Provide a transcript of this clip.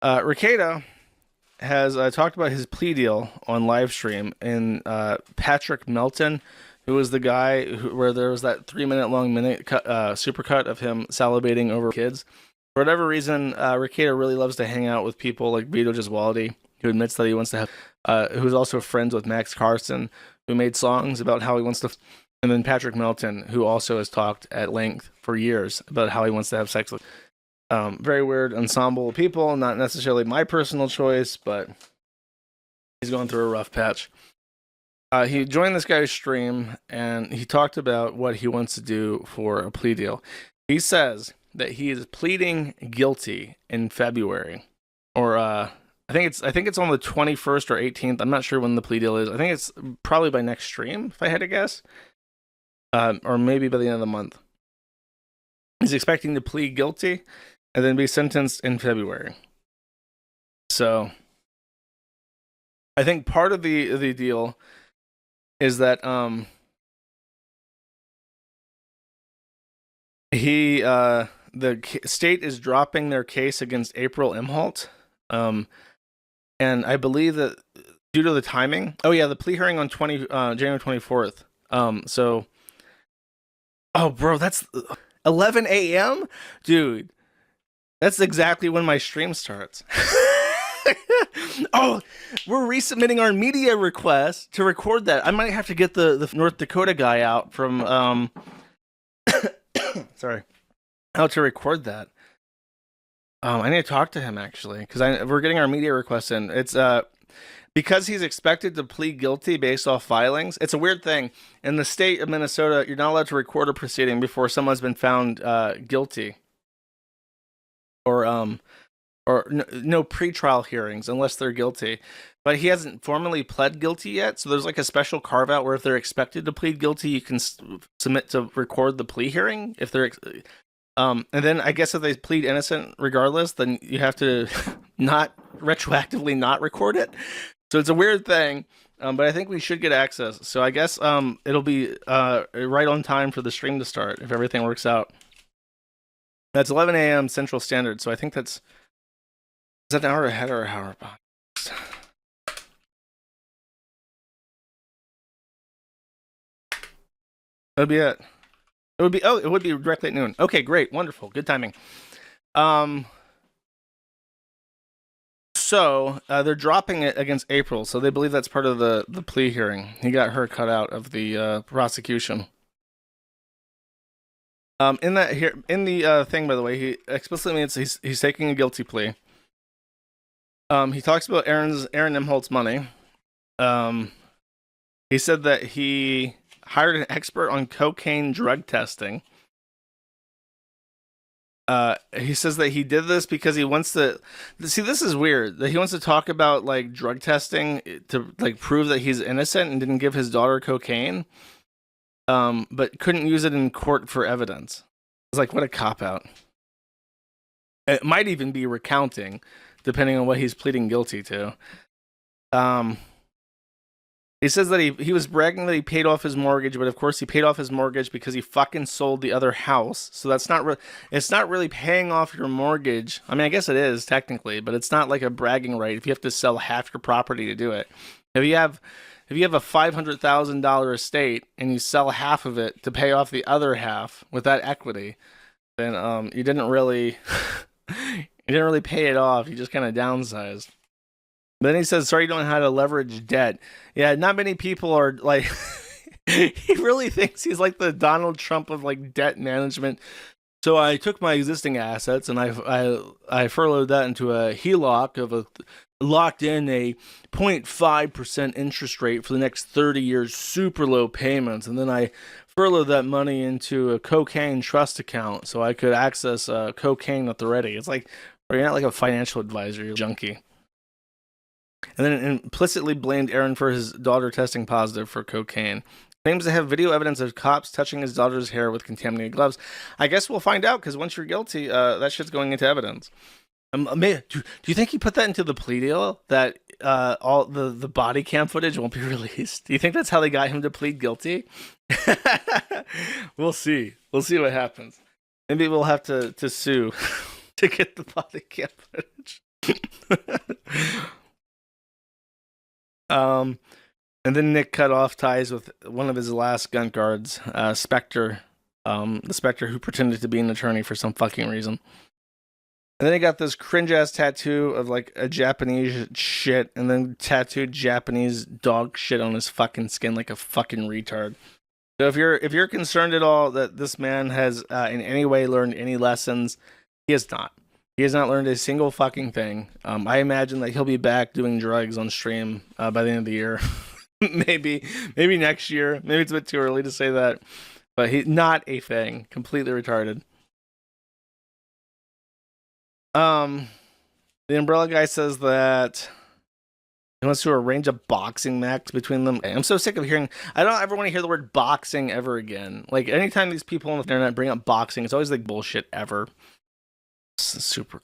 Rekieta has talked about his plea deal on live stream, and Patrick Melton, who was the guy where there was that 3 minute long supercut of him salivating over kids. For whatever reason, Rekieta really loves to hang out with people like Vito Gesualdi, who admits that he wants to have, who's also friends with Max Carson, who made songs about how he wants to, and then Patrick Melton, who also has talked at length for years about how he wants to have sex with. Very weird ensemble of people, not necessarily my personal choice, but he's going through a rough patch. He joined this guy's stream, and he talked about what he wants to do for a plea deal. He says that he is pleading guilty in February, or I think it's on the 21st or 18th. I'm not sure when the plea deal is. I think it's probably by next stream, if I had to guess, or maybe by the end of the month. He's expecting to plead guilty and then be sentenced in February. So I think part of the deal is that the state is dropping their case against April Imholt, and I believe that due to the timing. Oh yeah, the plea hearing on January 24th. So, oh bro, that's 11 a.m. dude. That's exactly when my stream starts. Oh, we're resubmitting our media request to record that. I might have to get the North Dakota guy out from sorry, out to record that. I need to talk to him actually, because we're getting our media request in. It's because he's expected to plead guilty based off filings. It's a weird thing. In the state of Minnesota, you're not allowed to record a proceeding before someone's been found guilty. Or no pretrial hearings unless they're guilty. But he hasn't formally pled guilty yet, so there's like a special carve out where if they're expected to plead guilty, you can submit to record the plea hearing. If they're and then I guess if they plead innocent regardless, then you have to not retroactively not record it. So it's a weird thing, but I think we should get access. So I guess it'll be right on time for the stream to start if everything works out. That's 11 a.m. Central Standard, so I think is that an hour ahead or an hour behind? That'd be it. It would be directly at noon. Okay, great, wonderful, good timing. So they're dropping it against April, so they believe that's part of the plea hearing. He got her cut out of the prosecution. In the thing, by the way, he explicitly means he's taking a guilty plea. He talks about Aaron Imholt's money. He said that he hired an expert on cocaine drug testing. He says that he did this because he wants to see. This is weird that he wants to talk about like drug testing to like prove that he's innocent and didn't give his daughter cocaine. But couldn't use it in court for evidence. It's like, what a cop-out. It might even be recounting, depending on what he's pleading guilty to. He says that he was bragging that he paid off his mortgage, but of course he paid off his mortgage because he fucking sold the other house. So that's not it's not really paying off your mortgage. I mean, I guess it is technically, but it's not like a bragging right if you have to sell half your property to do it. If you have a $500,000 estate and you sell half of it to pay off the other half with that equity, then you didn't really pay it off. You just kind of downsized. But then he says, sorry, you don't know how to leverage debt. Yeah, not many people are like, he really thinks he's like the Donald Trump of like debt management. So I took my existing assets and I furloughed that into a HELOC of locked in a 0.5% interest rate for the next 30 years, super low payments. And then I furloughed that money into a cocaine trust account so I could access cocaine at the ready. It's like, or you're not like a financial advisor, you're a junkie. And then implicitly blamed Aaron for his daughter testing positive for cocaine. Claims to have video evidence of cops touching his daughter's hair with contaminated gloves. I guess we'll find out, because once you're guilty, that shit's going into evidence. Do you think he put that into the plea deal, that all the body cam footage won't be released? Do you think that's how they got him to plead guilty? We'll see. We'll see what happens. Maybe we'll have to sue to get the body cam footage. And then Nick cut off ties with one of his last gun guards, Spectre, the Spectre who pretended to be an attorney for some fucking reason. And then he got this cringe ass tattoo of like a Japanese shit, and then tattooed Japanese dog shit on his fucking skin like a fucking retard. So if you're concerned at all that this man has in any way learned any lessons, he has not. He has not learned a single fucking thing. I imagine that he'll be back doing drugs on stream by the end of the year. maybe next year. Maybe it's a bit too early to say that, but he's not a thing. Completely retarded. The umbrella guy says that he wants to arrange a boxing match between them. I'm so sick of hearing. I don't ever want to hear the word boxing ever again. Like anytime these people on the internet bring up boxing, it's always like bullshit ever. It's super